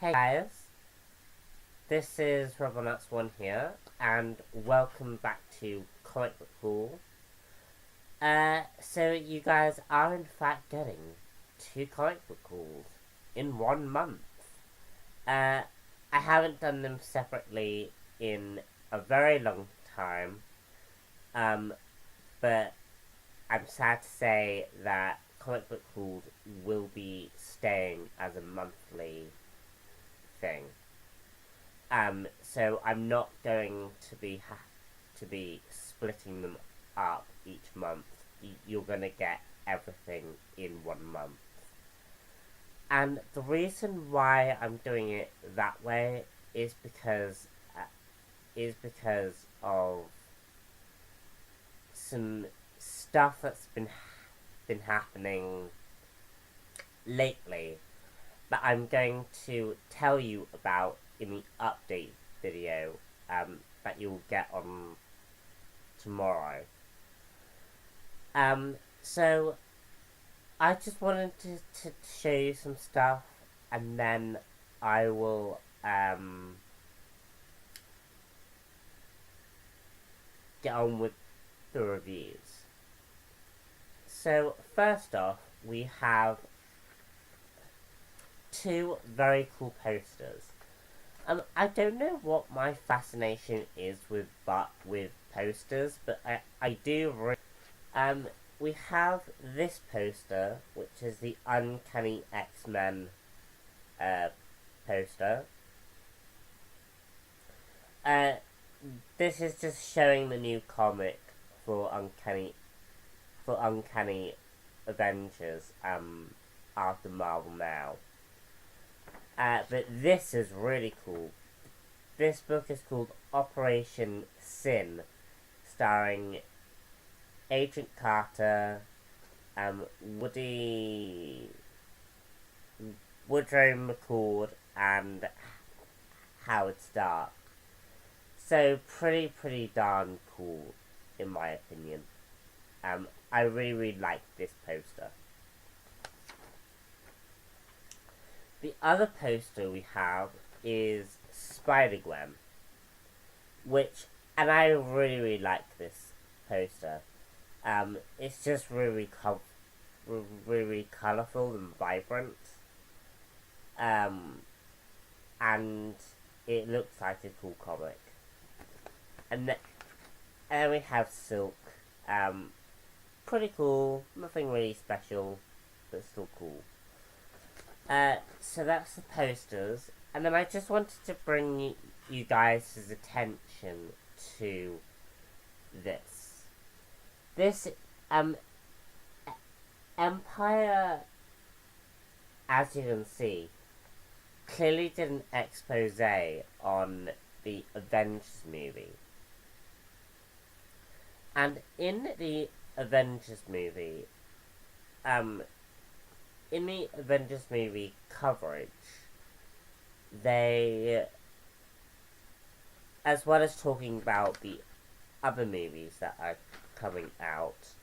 Hey guys, this is RobotNuts1 here, and welcome back to Comic Book Pool. So you guys are in fact getting 2 comic book hauls in 1 month. I haven't done them separately in a very long time, but I'm sad to say that comic book hauls will be staying as a monthly thing. So I'm not going to be splitting them up each month. You're gonna get everything in 1 month. And the reason why I'm doing it that way is because of some stuff that's been happening lately that I'm going to tell you about in the update video that you'll get on tomorrow. So I just wanted to show you some stuff, and then I will get on with the reviews. So first off, we have 2 very cool posters. I don't know what my fascination is with posters, but I do. We have this poster, which is the Uncanny X-Men poster. This is just showing the new comic for Uncanny Avengers after Marvel Now. But this is really cool. This book is called Operation Sin, starring Agent Carter, Woodrow McCord, and Howard Stark. So pretty darn cool, in my opinion. I really like this poster. The other poster we have is Spider-Gwen, and I really like this poster. It's just really colourful and vibrant, and it looks like a cool comic. And then we have Silk, pretty cool, nothing really special, but still cool. So that's the posters, and then I just wanted to bring you guys' attention to this. This, Empire, as you can see, clearly did an expose on the Avengers movie. And in the Avengers movie, coverage, they, as well as talking about the other movies that are coming out,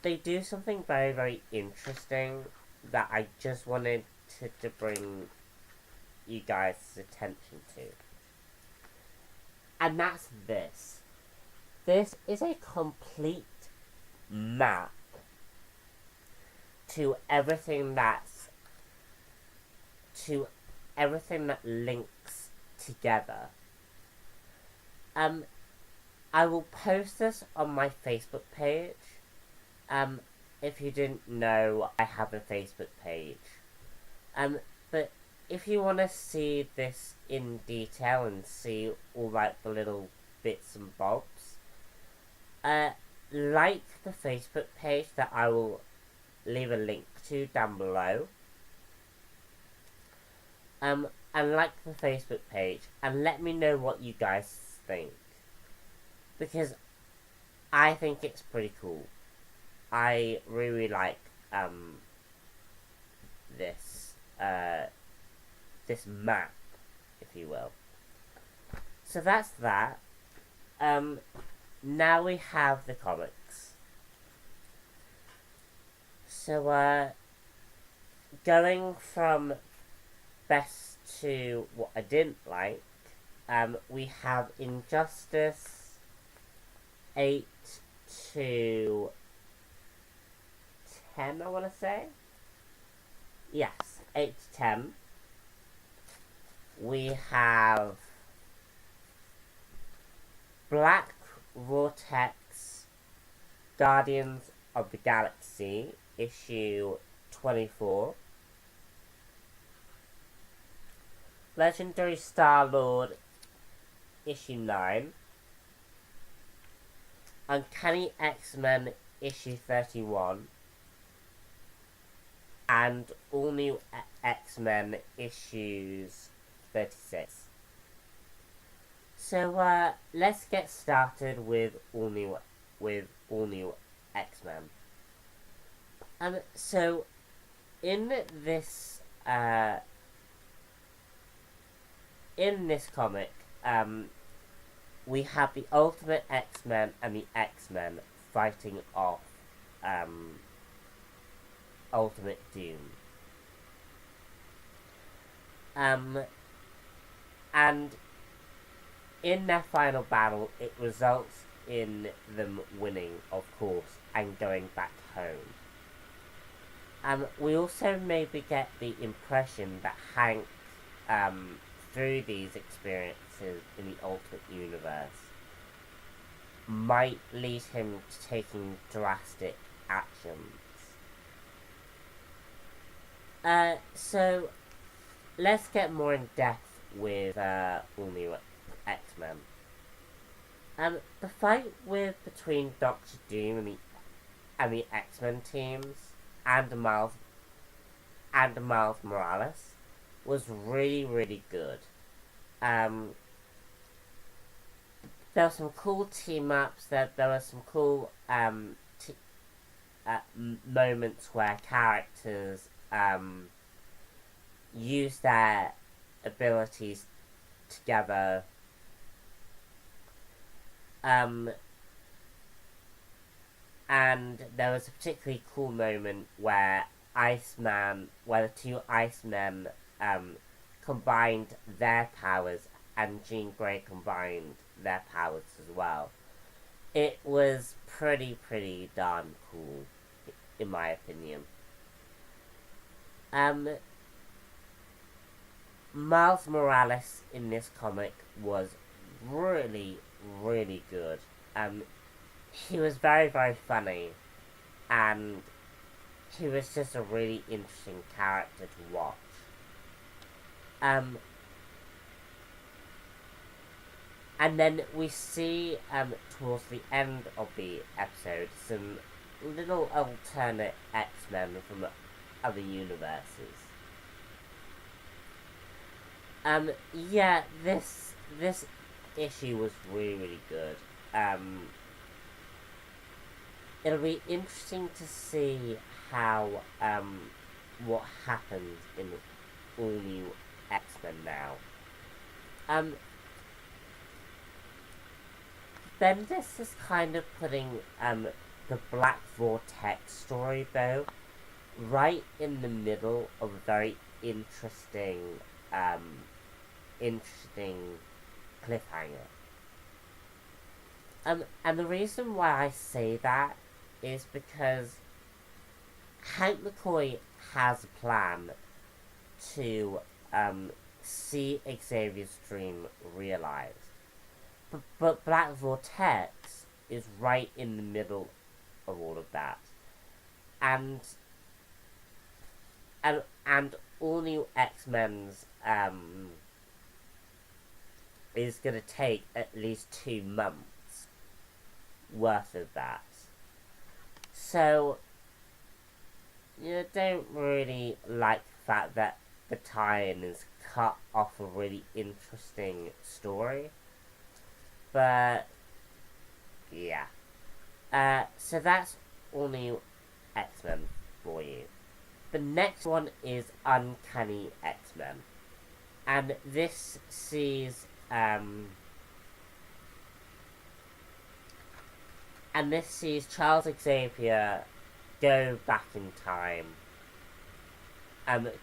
they do something very interesting that I just wanted to bring you guys' attention to. And that's this. This is a complete map to everything that links together. I will post this on my Facebook page. If you didn't know, I have a Facebook page. But if you want to see this in detail and see all like the little bits and bobs, like the Facebook page that I will leave a link to down below. And like the Facebook page, and let me know what you guys think, because I think it's pretty cool. I really like this map, if you will. So that's that. Now we have the comics. So going from best to what I didn't like, we have Injustice 8 to 10, I want to say. Yes, 8 to 10. We have Black Vortex Guardians of the Galaxy, issue 24. Legendary Star-Lord, issue 9. Uncanny X-Men, issue 31. And All New X-Men, issues 36. So, let's get started with All New X-Men. So, in this comic, we have the Ultimate X-Men and the X-Men fighting off, Ultimate Doom. And in their final battle, it results in them winning, of course, and going back home. We also maybe get the impression that Hank, through these experiences in the Ultimate Universe, might lead him to taking drastic actions. So, let's get more in depth with All New X-Men. The fight between Doctor Doom and the X-Men teams and Miles Morales was really, really good. There were some cool team-ups, there were some cool moments where characters use their abilities together. And there was a particularly cool moment where the two Icemen combined their powers, and Jean Grey combined their powers as well. It was pretty darn cool, in my opinion. Miles Morales in this comic was really, really good. He was very, very funny, and he was just a really interesting character to watch. And then we see, towards the end of the episode, some little alternate X-Men from other universes. Yeah, this issue was really, really good. It'll be interesting to see how, what happens in All New X-Men now. Bendis is kind of putting, the Black Vortex story, though, right in the middle of a very interesting cliffhanger. And the reason why I say that is because Hank McCoy has a plan to see Xavier's dream realized. But Black Vortex is right in the middle of all of that. And All New X-Men's is going to take at least 2 months worth of that. So, you don't really like the fact that the tie-in is cut off a really interesting story. But, yeah. So that's All New X-Men for you. The next one is Uncanny X-Men. And this sees, Charles Xavier go back in time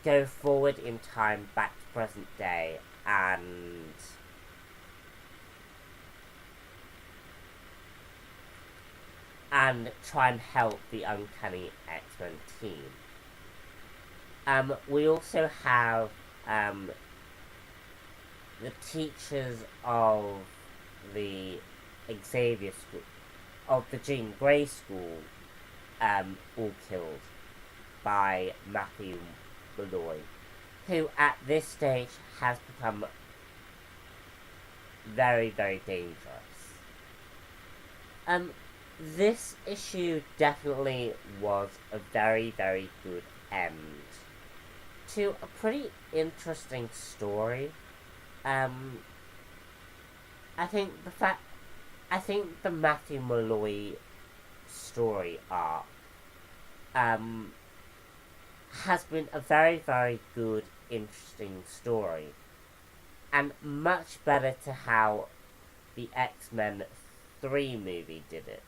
go forward in time back to present day and try and help the Uncanny X-Men team. We also have the teachers of the Xavier School, of the Jean Grey School, all killed by Matthew Malloy, who at this stage has become very, very dangerous. This issue definitely was a very, very good end to a pretty interesting story. I think the Matthew Malloy story arc has been a very, very good, interesting story, and much better to how the X-Men 3 movie did it.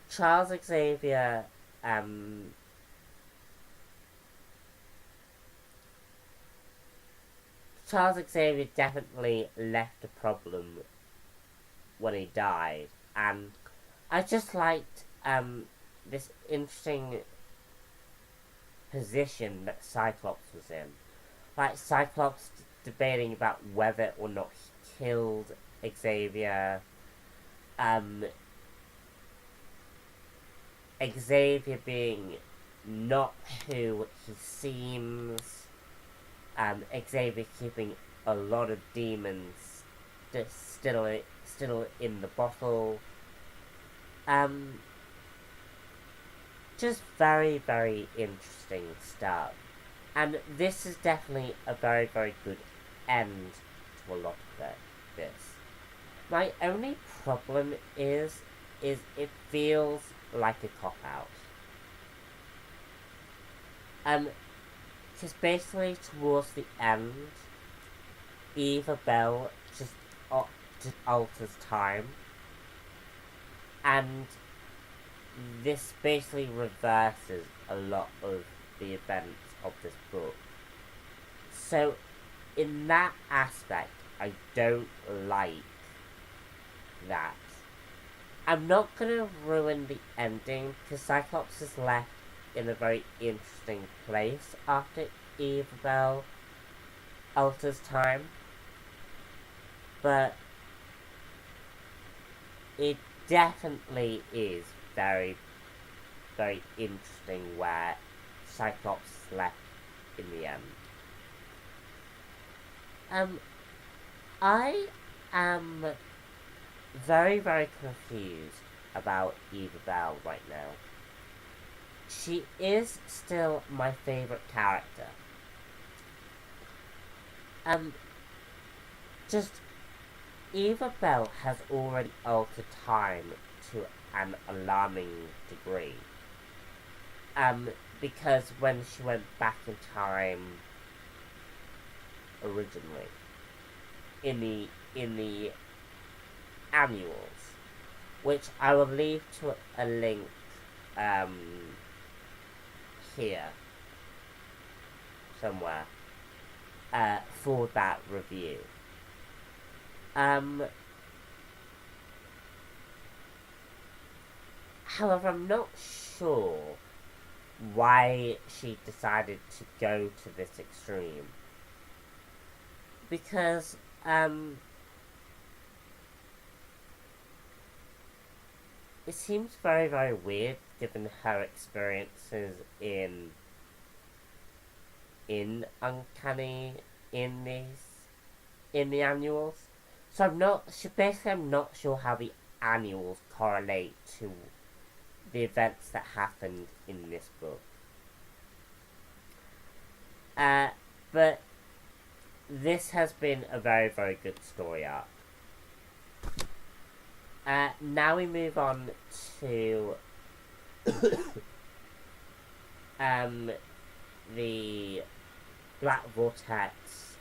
Charles Xavier definitely left a problem when he died, and I just liked this interesting position that Cyclops was in. Like, Cyclops debating about whether or not he killed Xavier, Xavier being not who he seems, Xavier keeping a lot of demons still in the bottle. Just very, very interesting stuff. And this is definitely a very, very good end to a lot of this. My only problem is it feels like a cop-out. Because basically towards the end, Eva Bell just alters time, and this basically reverses a lot of the events of this book. So, in that aspect, I don't like that. I'm not gonna ruin the ending, because Cyclops is left in a very interesting place after Eva Bell alters time. But it definitely is very, very interesting where Cyclops is left in the end. I am very, very confused about Eva Bell right now. She is still my favourite character. Just Eva Bell has already altered time to an alarming degree. Because when she went back in time originally, in the annuals, which I will leave to a link here somewhere for that review. However, I'm not sure why she decided to go to this extreme. Because, it seems very, very weird given her experiences in Uncanny, in the annuals. So I'm not sure how the annuals correlate to the events that happened in this book. But this has been a very, very good story arc. Now we move on to the Black Vortex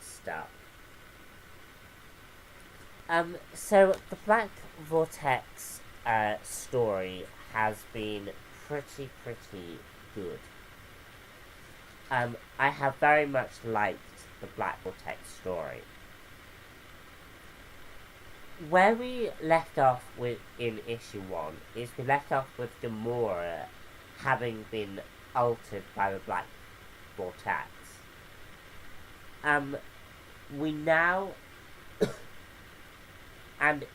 stuff. So the Black Vortex story has been pretty good. I have very much liked the Black Vortex story. Where we left off with in issue 1 is we left off with Gamora having been altered by the Black Vortex. We now and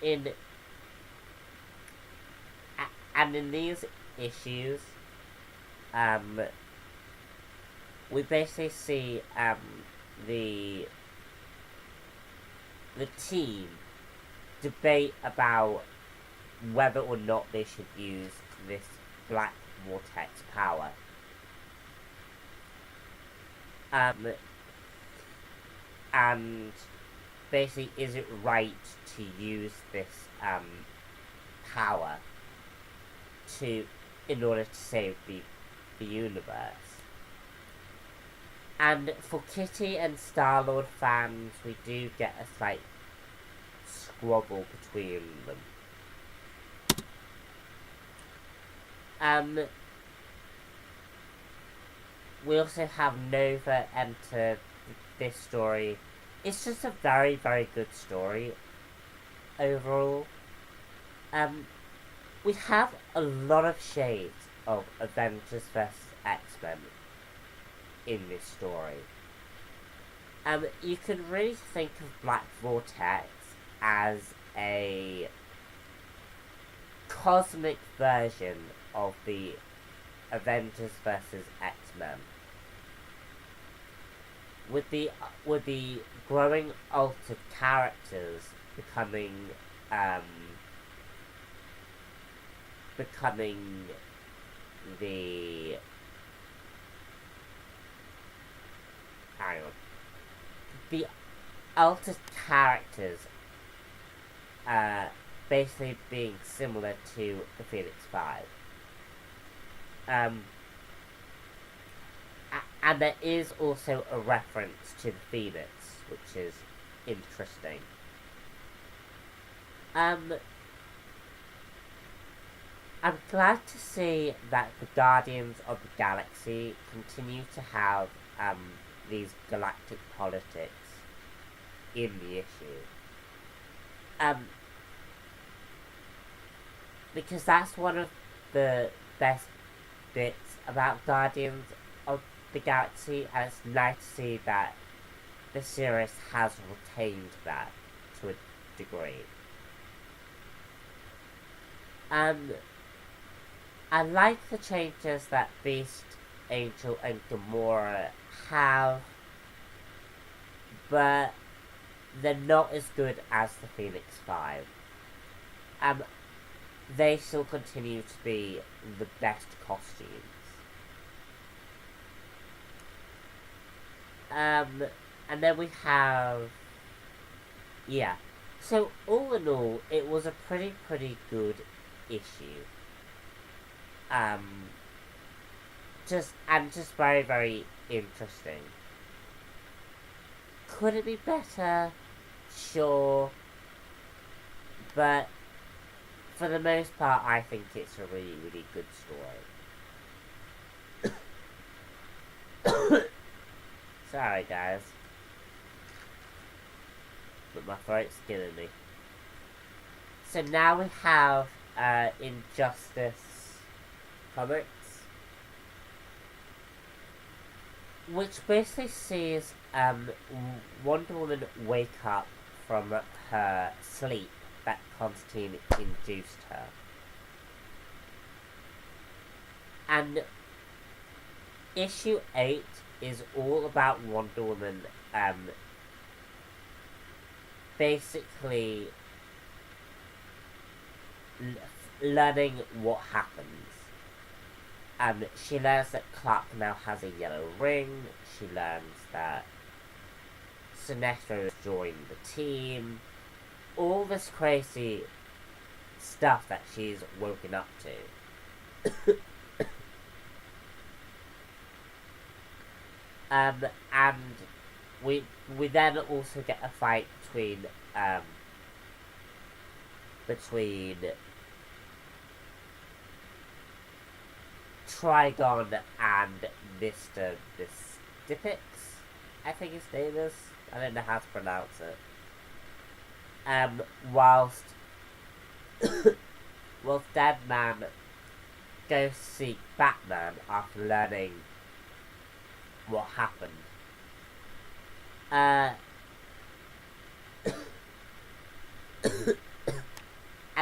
in these issues, we basically see the team debate about whether or not they should use this Black Vortex power. And basically, is it right to use this power in order to save the universe? And for Kitty and Star-Lord fans, we do get a slight squabble between them. We also have Nova enter this story. It's just a very good story overall. We have a lot of shades of Avengers vs. X-Men in this story. You can really think of Black Vortex as a cosmic version of the Avengers vs. X-Men. With the growing altered characters becoming the altered characters basically being similar to the Phoenix Five. And there is also a reference to the Phoenix, which is interesting. I'm glad to see that the Guardians of the Galaxy continue to have these galactic politics in the issue. Because that's one of the best bits about Guardians of the Galaxy, and it's nice to see that the series has retained that to a degree. I like the changes that Beast, Angel, and Gamora have, but they're not as good as the Phoenix Five. They still continue to be the best costumes. And then we have... yeah. So, all in all, it was a pretty good issue. Just very interesting. Could it be better? Sure. But for the most part, I think it's a really good story. Sorry, guys. But my throat's killing me. So now we have Injustice Comics, which basically sees Wonder Woman wake up from her sleep that Constantine induced her. And issue 8 is all about Wonder Woman basically learning what happens. She learns that Clark now has a yellow ring. She learns that Sinestro has joined the team. All this crazy stuff that she's woken up to. And we then also get a fight between Trigon and Mr. Mystipix, I think his name is. I don't know how to pronounce it. Whilst Deadman goes to seek Batman after learning what happened. And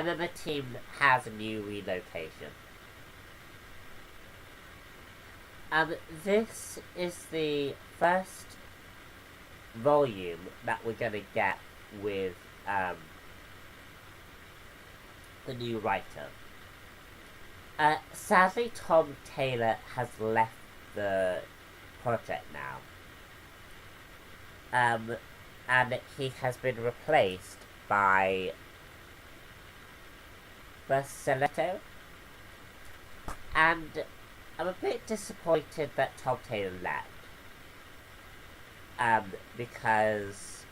then the team has a new relocation. This is the first volume that we're gonna get with the new writer. Sadly, Tom Taylor has left the project now. And he has been replaced by Bersaletto. And I'm a bit disappointed that Tom Taylor left. Because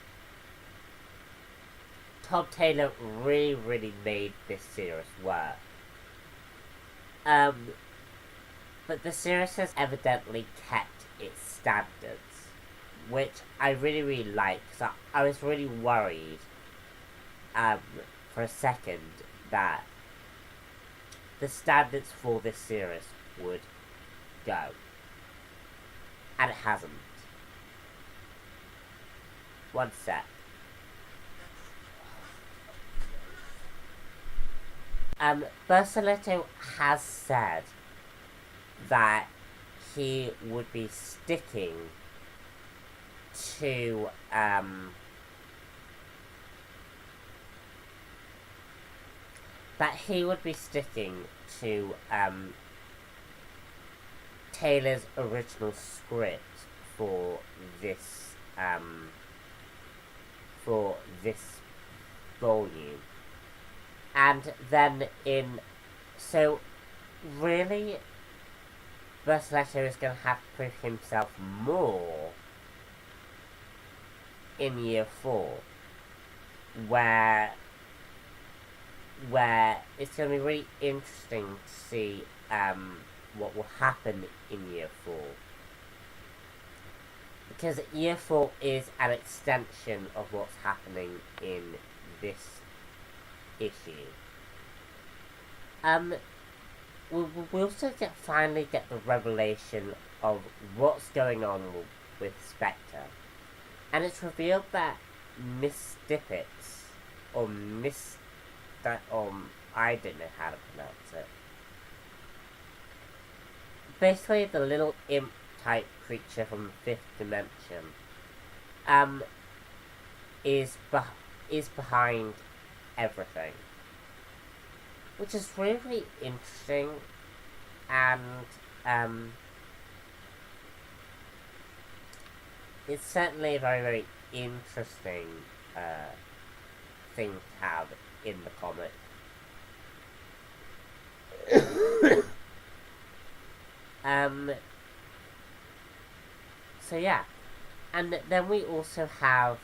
Tom Taylor really made this series work. But the series has evidently kept its standards, which I really like, because I was really worried for a second that the standards for this series would go. And it hasn't. One sec. Bersaletto has said that he would be sticking to Taylor's original script for this volume. And then so really Bersaletto is going to have to prove himself more in year 4, where it's going to be really interesting to see what will happen in year 4. Because year 4 is an extension of what's happening in this issue. We also finally get the revelation of what's going on with Spectre. And it's revealed that Mystipix, I don't know how to pronounce it. Basically, the little imp-type creature from the 5th dimension, is behind everything. Which is really interesting, and it's certainly a very interesting thing to have in the comic. So yeah, and then we also have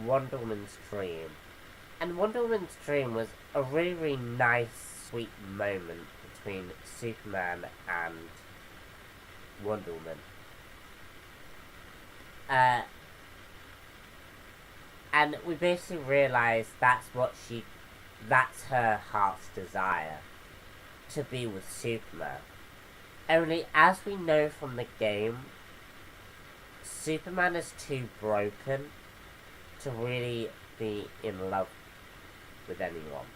Wonder Woman's Dream. And Wonder Woman's Dream was a really nice, sweet moment between Superman and Wonder Woman. And we basically realised that's her heart's desire, to be with Superman. Only, as we know from the game, Superman is too broken to really be in love with anyone.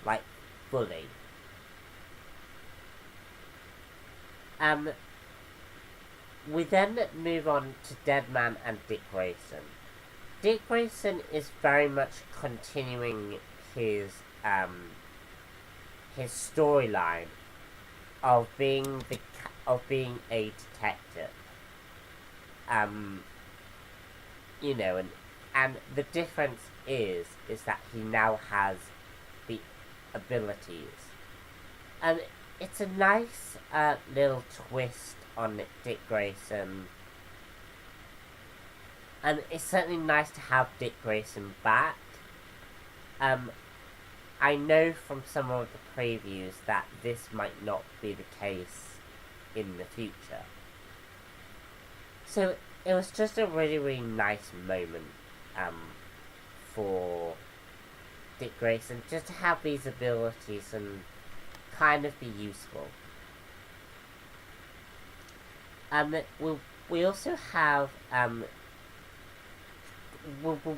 Like, fully. We then move on to Deadman and Dick Grayson. Dick Grayson is very much continuing his storyline of being a detective. You know, and the difference is that he now has the abilities. It's a nice little twist on Dick Grayson. And it's certainly nice to have Dick Grayson back. I know from some of the previews that this might not be the case in the future. So it was just a really, really nice moment for Dick Grayson just to have these abilities and kind of be useful. We also have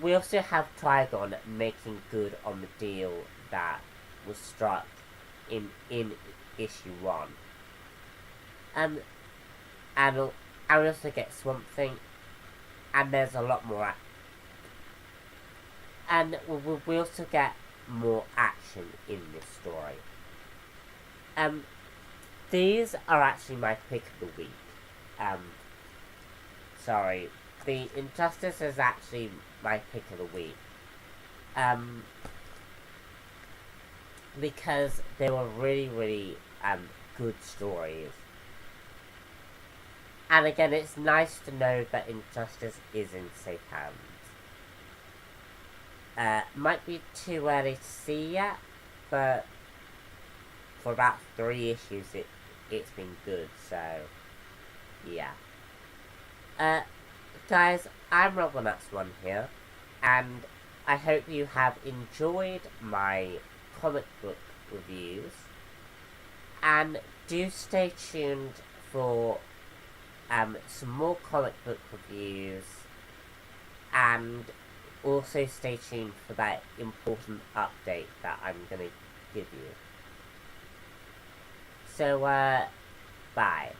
we also have Trigon making good on the deal that was struck in issue 1. And we also get Swamp Thing, and there's a lot more. And we also get more action in this story. These are actually my pick of the week. Sorry, the Injustice is actually my pick of the week. Because they were really, really good stories. And again, it's nice to know that Injustice is in safe hands. Might be too early to see yet, but for about 3 issues it's been good, so yeah. Guys, I'm RobloNuts1 here, and I hope you have enjoyed my comic book reviews, and do stay tuned for some more comic book reviews, and also stay tuned for that important update that I'm gonna give you. So, bye.